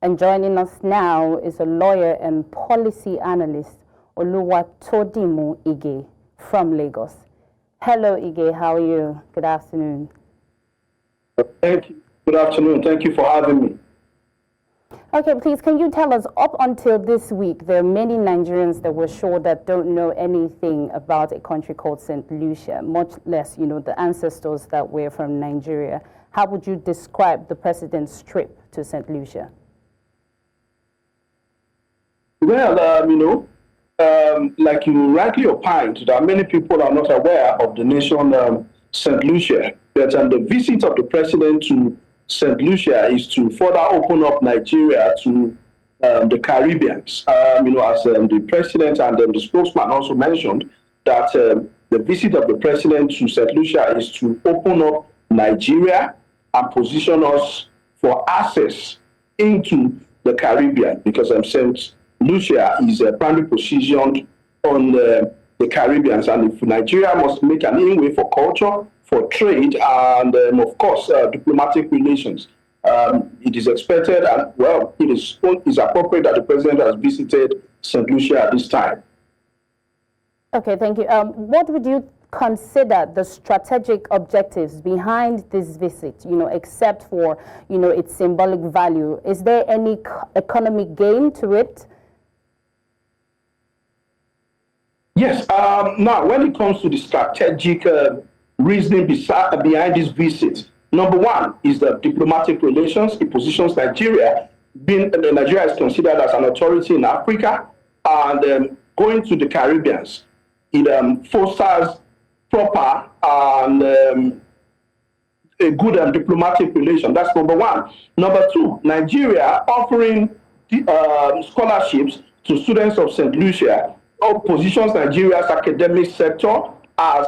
And joining us now is a lawyer and policy analyst, Oluwatodimu Ige from Lagos. Hello, Ige. How are you? Good afternoon. Thank you. Good afternoon. Thank you for having me. Okay, please, can you tell us, up until this week, there are many Nigerians that were sure that don't know anything about a country called St. Lucia, much less, the ancestors that were from Nigeria. How would you describe the president's trip to St. Lucia? Well, like you rightly opined, that many people are not aware of the nation St. Lucia. But the visit of the president to St. Lucia is to further open up Nigeria to the Caribbeans. As the president and the spokesman also mentioned, that the visit of the president to St. Lucia is to open up Nigeria and position us for access into the Caribbean, because St. Lucia is primarily positioned on the Caribbeans, and if Nigeria must make an inway for culture, for trade, and of course diplomatic relations, it is expected, and well, it is appropriate that the president has visited St. Lucia at this time. Okay, thank you. What would you consider the strategic objectives behind this visit, except for, its symbolic value? Is there any economic gain to it? Yes. Now, when it comes to the strategic reasoning behind this visit, number one is the diplomatic relations. It positions Nigeria, Nigeria is considered as an authority in Africa, and going to the Caribbeans, it fosters proper and a good diplomatic relation. That's number one. Number two, Nigeria offering scholarships to students of St. Lucia positions Nigeria's academic sector as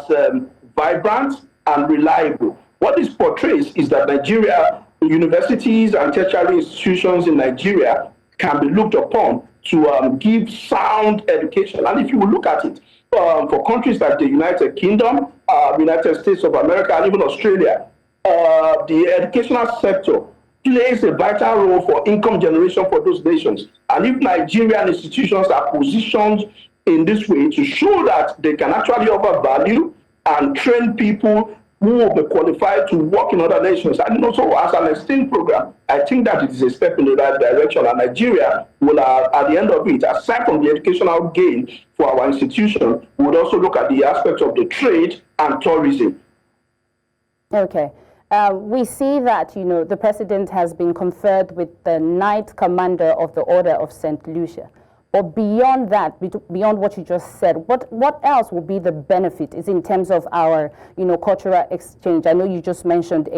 vibrant and reliable. What this portrays is that Nigeria, universities and tertiary institutions in Nigeria can be looked upon to give sound education. And if you will look at it, for countries like the United Kingdom, United States of America, and even Australia, the educational sector plays a vital role for income generation for those nations. And if Nigerian institutions are positioned in this way to show that they can actually offer value and train people who will be qualified to work in other nations, and also as an exchange program, I think that it is a step in the right direction, and Nigeria will, at the end of it, aside from the educational gain for our institution, would also look at the aspect of the trade and tourism. Okay. We see that, the president has been conferred with the Knight Commander of the Order of St. Lucia. But beyond that, beyond what you just said, what else will be the benefit is in terms of our, cultural exchange? I know you just mentioned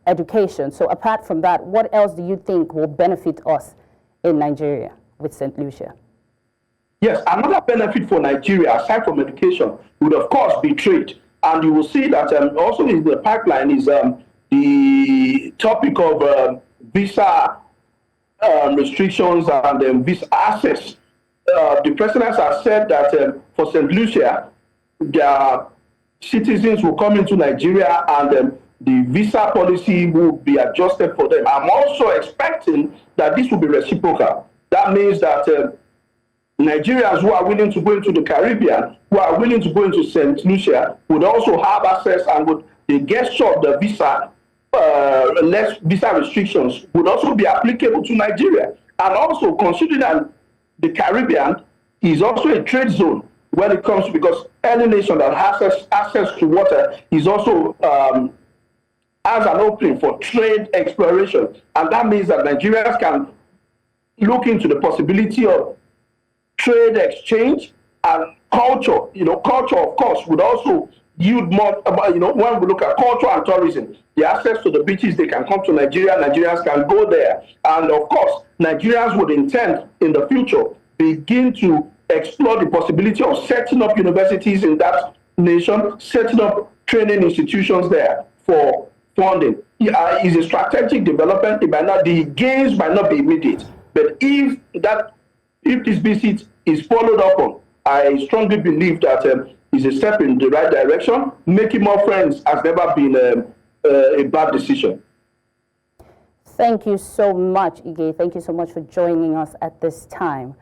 education. So apart from that, what else do you think will benefit us in Nigeria with St. Lucia? Yes, another benefit for Nigeria, aside from education, would of course be trade. And you will see that also in the pipeline is the topic of visa restrictions and visa access. The president has said that for St. Lucia, their citizens will come into Nigeria and the visa policy will be adjusted for them. I'm also expecting that this will be reciprocal. That means that Nigerians who are willing to go into the Caribbean, who are willing to go into St. Lucia, would also have access, and would the gesture of the visa, less visa restrictions, would also be applicable to Nigeria. And also considering that the Caribbean is also a trade zone when it comes to, because any nation that has access to water is also has an opening for trade exploration. And that means that Nigerians can look into the possibility of trade exchange and culture. Culture, of course, would also yield more, when we look at culture and tourism, the access to the beaches, they can come to Nigeria, Nigerians can go there. And of course, Nigerians would intend in the future begin to explore the possibility of setting up universities in that nation, setting up training institutions there for funding. It's a strategic development. The gains might not be immediate, but if this visit is followed up on, I strongly believe that is a step in the right direction. Making more friends has never been a bad decision. Thank you so much, Ige. Thank you so much for joining us at this time.